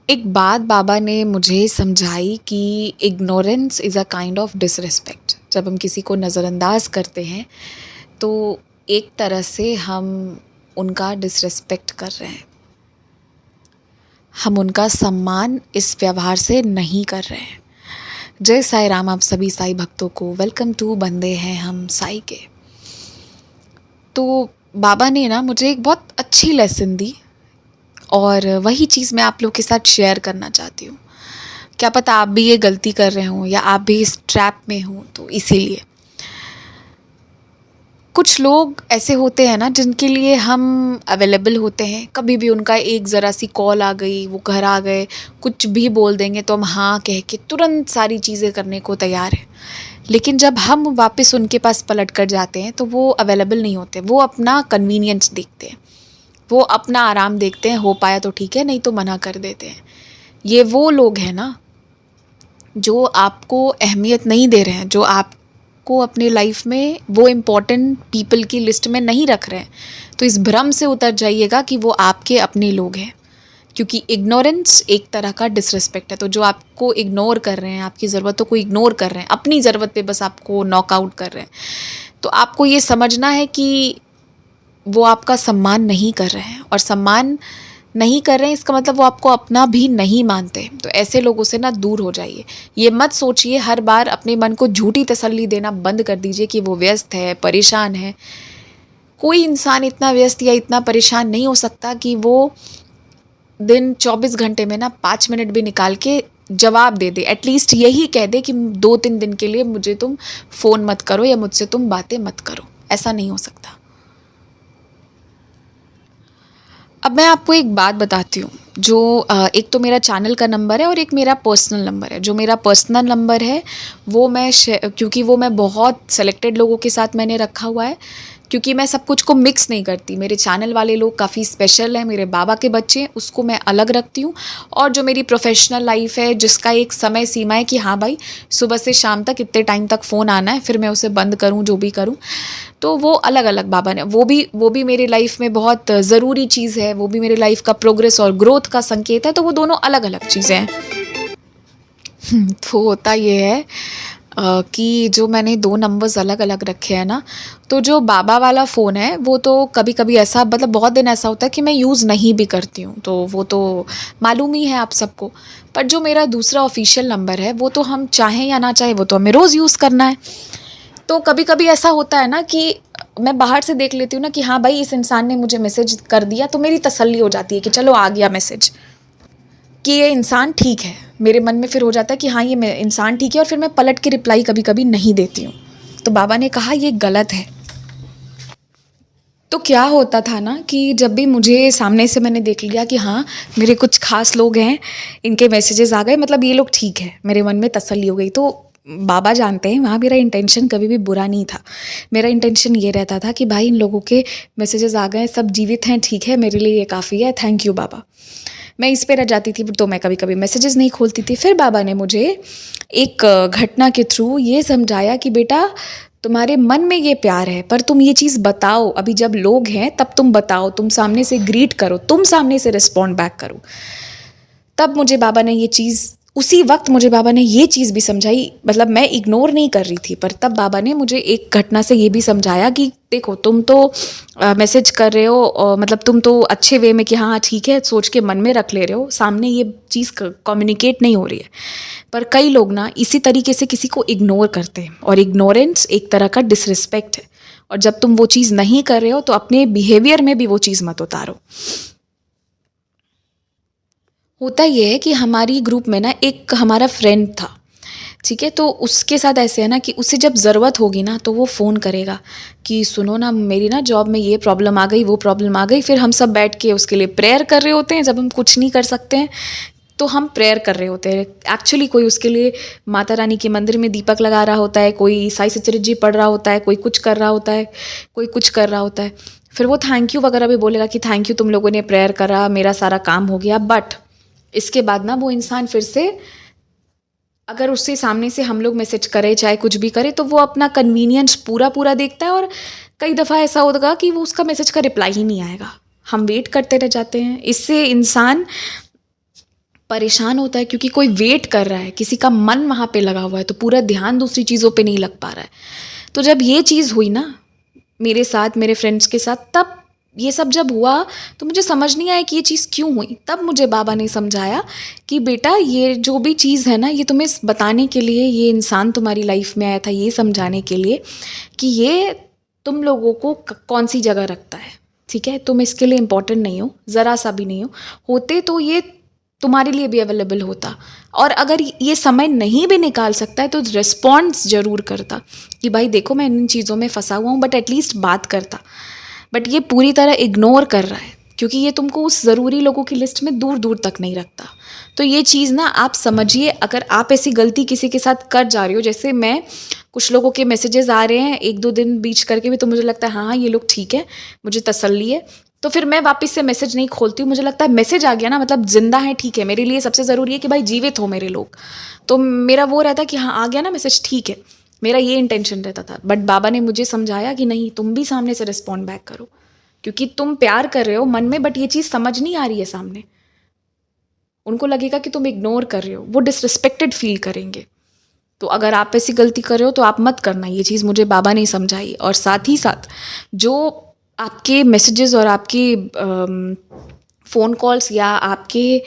एक बात बाबा ने मुझे समझाई कि ignorance is a kind of disrespect. जब हम किसी को नज़रअंदाज करते हैं तो एक तरह से हम उनका डिसरिस्पेक्ट कर रहे हैं, हम उनका सम्मान इस व्यवहार से नहीं कर रहे हैं। जय साई राम आप सभी साई भक्तों को, वेलकम टू बंदे हैं हम साई के। तो बाबा ने ना मुझे एक बहुत अच्छी लेसन दी और वही चीज़ मैं आप लोग के साथ शेयर करना चाहती हूँ। क्या पता आप भी ये गलती कर रहे हों या आप भी इस ट्रैप में हों, तो इसीलिए कुछ लोग ऐसे होते हैं ना जिनके लिए हम अवेलेबल होते हैं। कभी भी उनका एक ज़रा सी कॉल आ गई, वो घर आ गए, कुछ भी बोल देंगे तो हम हाँ कह के तुरंत सारी चीज़ें करने को तैयार हैं। लेकिन जब हम वापस उनके पास पलट कर जाते हैं तो वो अवेलेबल नहीं होते, वो अपना कन्वीनियंस देखते हैं, वो अपना आराम देखते हैं। हो पाया तो ठीक है, नहीं तो मना कर देते हैं। ये वो लोग हैं ना जो आपको अहमियत नहीं दे रहे हैं, जो आपको अपने लाइफ में वो इम्पोर्टेंट पीपल की लिस्ट में नहीं रख रहे हैं। तो इस भ्रम से उतर जाइएगा कि वो आपके अपने लोग हैं, क्योंकि इग्नोरेंस एक तरह का डिसरिस्पेक्ट है। तो जो आपको इग्नोर कर रहे हैं, आपकी ज़रूरतों को इग्नोर कर रहे हैं, अपनी ज़रूरत पे बस आपको नॉकआउट कर रहे हैं, तो आपको ये समझना है कि वो आपका सम्मान नहीं कर रहे हैं। और सम्मान नहीं कर रहे हैं इसका मतलब वो आपको अपना भी नहीं मानते। तो ऐसे लोगों से ना दूर हो जाइए। ये मत सोचिए, हर बार अपने मन को झूठी तसल्ली देना बंद कर दीजिए कि वो व्यस्त है, परेशान है। कोई इंसान इतना व्यस्त या इतना परेशान नहीं हो सकता कि वो दिन 24 घंटे में ना 5 मिनट भी निकाल के जवाब दे दे। एटलीस्ट यही कह दे कि 2-3 दिन के लिए मुझे तुम फ़ोन मत करो या मुझसे तुम बातें मत करो। ऐसा नहीं हो सकता। अब मैं आपको एक बात बताती हूँ। जो एक तो मेरा चैनल का नंबर है और एक मेरा पर्सनल नंबर है। जो मेरा पर्सनल नंबर है वो क्योंकि वो मैं बहुत सेलेक्टेड लोगों के साथ मैंने रखा हुआ है, क्योंकि मैं सब कुछ को मिक्स नहीं करती। मेरे चैनल वाले लोग काफ़ी स्पेशल हैं, मेरे बाबा के बच्चे, उसको मैं अलग रखती हूँ। और जो मेरी प्रोफेशनल लाइफ है जिसका एक समय सीमा है कि हाँ भाई सुबह से शाम तक इतने टाइम तक फ़ोन आना है, फिर मैं उसे बंद करूँ जो भी करूँ, तो वो अलग अलग बाबा ने वो भी मेरी लाइफ में बहुत ज़रूरी चीज़ है। वो भी मेरी लाइफ का प्रोग्रेस और ग्रोथ का संकेत है। तो वो दोनों अलग अलग चीज़ें हैं। तो होता ये है कि जो मैंने 2 नंबर्स अलग अलग रखे हैं ना, तो जो बाबा वाला फ़ोन है वो तो कभी कभी ऐसा, मतलब बहुत दिन ऐसा होता है कि मैं यूज़ नहीं भी करती हूँ, तो वो तो मालूम ही है आप सबको। पर जो मेरा दूसरा ऑफिशियल नंबर है वो तो हम चाहें या ना चाहें वो तो हमें रोज़ यूज़ करना है। तो कभी कभी ऐसा होता है ना कि मैं बाहर से देख लेती हूँ ना कि हाँ भाई इस इंसान ने मुझे मैसेज कर दिया, तो मेरी तसल्ली हो जाती है कि चलो आ गया मैसेज, कि ये इंसान ठीक है। मेरे मन में फिर हो जाता है कि हाँ ये इंसान ठीक है, और फिर मैं पलट के रिप्लाई कभी कभी नहीं देती हूँ। तो बाबा ने कहा ये गलत है। तो क्या होता था ना कि जब भी मुझे सामने से मैंने देख लिया कि हाँ मेरे कुछ खास लोग हैं, इनके मैसेजेस आ गए, मतलब ये लोग ठीक है, मेरे मन में तसल्ली हो गई। तो बाबा जानते हैं वहाँ मेरा इंटेंशन कभी भी बुरा नहीं था। मेरा इंटेंशन ये रहता था कि भाई इन लोगों के मैसेजेस आ गए, सब जीवित हैं, ठीक है, मेरे लिए ये काफ़ी है, थैंक यू बाबा। मैं इस पे रह जाती थी, तो मैं कभी कभी मैसेजेस नहीं खोलती थी। फिर बाबा ने मुझे एक घटना के थ्रू ये समझाया कि बेटा तुम्हारे मन में ये प्यार है, पर तुम ये चीज़ बताओ। अभी जब लोग हैं तब तुम बताओ, तुम सामने से ग्रीट करो, तुम सामने से रिस्पॉन्ड बैक करो। तब मुझे बाबा ने ये चीज़, उसी वक्त मुझे बाबा ने ये चीज़ भी समझाई। मतलब मैं इग्नोर नहीं कर रही थी, पर तब बाबा ने मुझे एक घटना से ये भी समझाया कि देखो तुम तो मैसेज कर रहे हो, और मतलब तुम तो अच्छे वे में कि हाँ ठीक है सोच के मन में रख ले रहे हो, सामने ये चीज़ कम्युनिकेट नहीं हो रही है। पर कई लोग ना इसी तरीके से किसी को इग्नोर करते हैं, और इग्नोरेंस एक तरह का डिसरिस्पेक्ट है। और जब तुम वो चीज़ नहीं कर रहे हो तो अपने बिहेवियर में भी वो चीज़ मत उतारो। होता ये है कि हमारी ग्रुप में ना एक हमारा फ्रेंड था, ठीक है, तो उसके साथ ऐसे है ना कि उसे जब ज़रूरत होगी ना तो वो फ़ोन करेगा कि सुनो ना मेरी ना जॉब में ये प्रॉब्लम आ गई, वो प्रॉब्लम आ गई। फिर हम सब बैठ के उसके लिए प्रेयर कर रहे होते हैं। जब हम कुछ नहीं कर सकते हैं तो हम प्रेयर कर रहे होते हैं। एक्चुअली कोई उसके लिए माता रानी के मंदिर में दीपक लगा रहा होता है, कोई साई सचरित जी पढ़ रहा होता है, कोई कुछ कर रहा होता है, कोई कुछ कर रहा होता है। फिर वो थैंक यू वगैरह भी बोलेगा कि थैंक यू तुम लोगों ने प्रेयर करा, मेरा सारा काम हो गया। बट इसके बाद ना वो इंसान फिर से, अगर उससे सामने से हम लोग मैसेज करें चाहे कुछ भी करे, तो वो अपना कन्वीनियंस पूरा पूरा देखता है। और कई दफ़ा ऐसा होगा कि वो उसका मैसेज का रिप्लाई ही नहीं आएगा, हम वेट करते रह जाते हैं। इससे इंसान परेशान होता है क्योंकि कोई वेट कर रहा है, किसी का मन वहाँ पे लगा हुआ है, तो पूरा ध्यान दूसरी चीज़ों पे नहीं लग पा रहा है। तो जब ये चीज़ हुई ना मेरे साथ, मेरे फ्रेंड्स के साथ, तब ये सब जब हुआ तो मुझे समझ नहीं आया कि ये चीज़ क्यों हुई। तब मुझे बाबा ने समझाया कि बेटा ये जो भी चीज़ है ना, ये तुम्हें बताने के लिए, ये इंसान तुम्हारी लाइफ में आया था ये समझाने के लिए कि ये तुम लोगों को कौन सी जगह रखता है। ठीक है, तुम इसके लिए इम्पोर्टेंट नहीं हो, ज़रा सा भी नहीं हो। होते तो ये तुम्हारे लिए भी अवेलेबल होता, और अगर ये समय नहीं भी निकाल सकता है तो रिस्पॉन्स ज़रूर करता कि भाई देखो मैं इन चीज़ों में फंसा हुआ हूँ, बट एटलीस्ट बात करता। बट ये पूरी तरह इग्नोर कर रहा है क्योंकि ये तुमको उस ज़रूरी लोगों की लिस्ट में दूर दूर तक नहीं रखता। तो ये चीज़ ना आप समझिए, अगर आप ऐसी गलती किसी के साथ कर जा रही हो, जैसे मैं, कुछ लोगों के मैसेजेस आ रहे हैं 1-2 दिन बीच करके भी, तो मुझे लगता है हाँ हाँ ये लोग ठीक है, मुझे तसल्ली है, तो फिर मैं वापस से मैसेज नहीं खोलती हूँ। मुझे लगता है मैसेज आ गया ना मतलब ज़िंदा है, ठीक है, मेरे लिए सबसे ज़रूरी है कि भाई जीवित हो मेरे लोग। तो मेरा वो रहता है कि हाँ आ गया ना मैसेज, ठीक है, मेरा ये इंटेंशन रहता था। बट बाबा ने मुझे समझाया कि नहीं, तुम भी सामने से रिस्पॉन्ड बैक करो, क्योंकि तुम प्यार कर रहे हो मन में, बट ये चीज़ समझ नहीं आ रही है सामने। उनको लगेगा कि तुम इग्नोर कर रहे हो, वो डिसरिस्पेक्टेड फील करेंगे। तो अगर आप ऐसी गलती कर रहे हो तो आप मत करना। ये चीज़ मुझे बाबा ने समझाई। और साथ ही साथ जो आपके मैसेजेस और आपके फ़ोन कॉल्स या आपके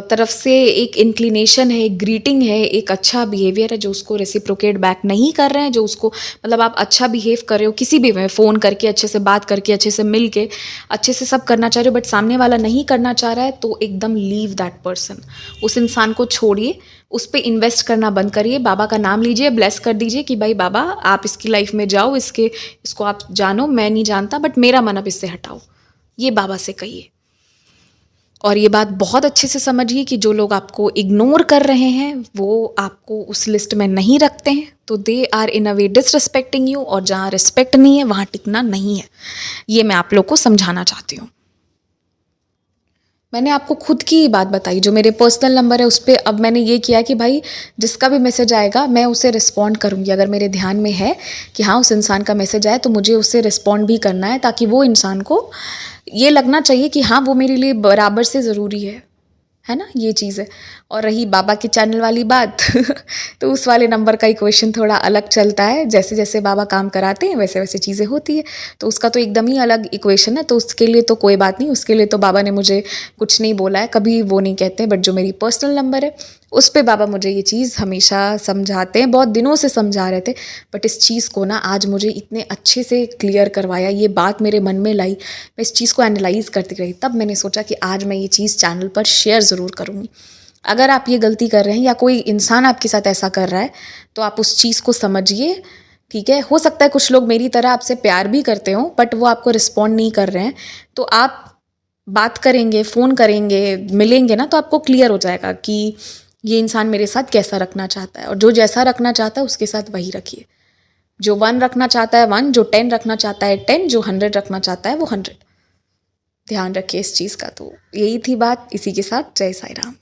तरफ से एक इंक्लिनेशन है, एक ग्रीटिंग है, एक अच्छा बिहेवियर है जो उसको रेसिप्रोकेट बैक नहीं कर रहे हैं, जो उसको मतलब आप अच्छा बिहेव कर रहे हो किसी भी में, फ़ोन करके, अच्छे से बात करके, अच्छे से मिल के, अच्छे से सब करना चाह रहे हो, बट सामने वाला नहीं करना चाह रहा है, तो एकदम लीव दैट पर्सन। उस इंसान को छोड़िए, उस पर इन्वेस्ट करना बंद करिए, बाबा का नाम लीजिए, ब्लेस कर दीजिए कि भाई बाबा आप इसकी लाइफ में जाओ, इसको आप जानो, मैं नहीं जानता, बट मेरा मन अब इससे हटाओ। ये बाबा से कहिए। और ये बात बहुत अच्छे से समझिए कि जो लोग आपको इग्नोर कर रहे हैं वो आपको उस लिस्ट में नहीं रखते हैं, तो they are in a way disrespecting you, और जहाँ रिस्पेक्ट नहीं है वहाँ टिकना नहीं है। ये मैं आप लोग को समझाना चाहती हूँ। मैंने आपको खुद की बात बताई, जो मेरे पर्सनल नंबर है उस पर अब मैंने ये किया कि भाई जिसका भी मैसेज आएगा मैं उसे रिस्पॉन्ड करूँगी। अगर मेरे ध्यान में है कि हाँ उस इंसान का मैसेज आए तो मुझे उससे रिस्पॉन्ड भी करना है, ताकि वो इंसान को ये लगना चाहिए कि हाँ वो मेरे लिए बराबर से ज़रूरी है ना, ये चीज़ है। और रही बाबा के चैनल वाली बात तो उस वाले नंबर का इक्वेशन थोड़ा अलग चलता है। जैसे जैसे बाबा काम कराते हैं वैसे वैसे चीज़ें होती है, तो उसका तो एकदम ही अलग इक्वेशन है। तो उसके लिए तो कोई बात नहीं, उसके लिए तो बाबा ने मुझे कुछ नहीं बोला है, कभी वो नहीं कहते हैं। बट जो मेरी पर्सनल नंबर है उस पर बाबा मुझे ये चीज़ हमेशा समझाते हैं, बहुत दिनों से समझा रहे थे। बट इस चीज़ को ना आज मुझे इतने अच्छे से क्लियर करवाया, ये बात मेरे मन में लाई, मैं इस चीज़ को एनालाइज़ करती रही, तब मैंने सोचा कि आज मैं ये चीज़ चैनल पर शेयर ज़रूर करूँगी। अगर आप ये गलती कर रहे हैं या कोई इंसान आपके साथ ऐसा कर रहा है तो आप उस चीज़ को समझिए। ठीक है, हो सकता है कुछ लोग मेरी तरह आपसे प्यार भी करते हों बट वो आपको रिस्पॉन्ड नहीं कर रहे हैं, तो आप बात करेंगे, फ़ोन करेंगे, मिलेंगे ना, तो आपको क्लियर हो जाएगा कि ये इंसान मेरे साथ कैसा रखना चाहता है। और जो जैसा रखना चाहता है उसके साथ वही रखिए। जो 1 रखना चाहता है 1, जो 10 रखना चाहता है 10, जो 100 रखना चाहता है वो 100। ध्यान रखिए इस चीज़ का। तो यही थी बात। इसी के साथ जय साई राम।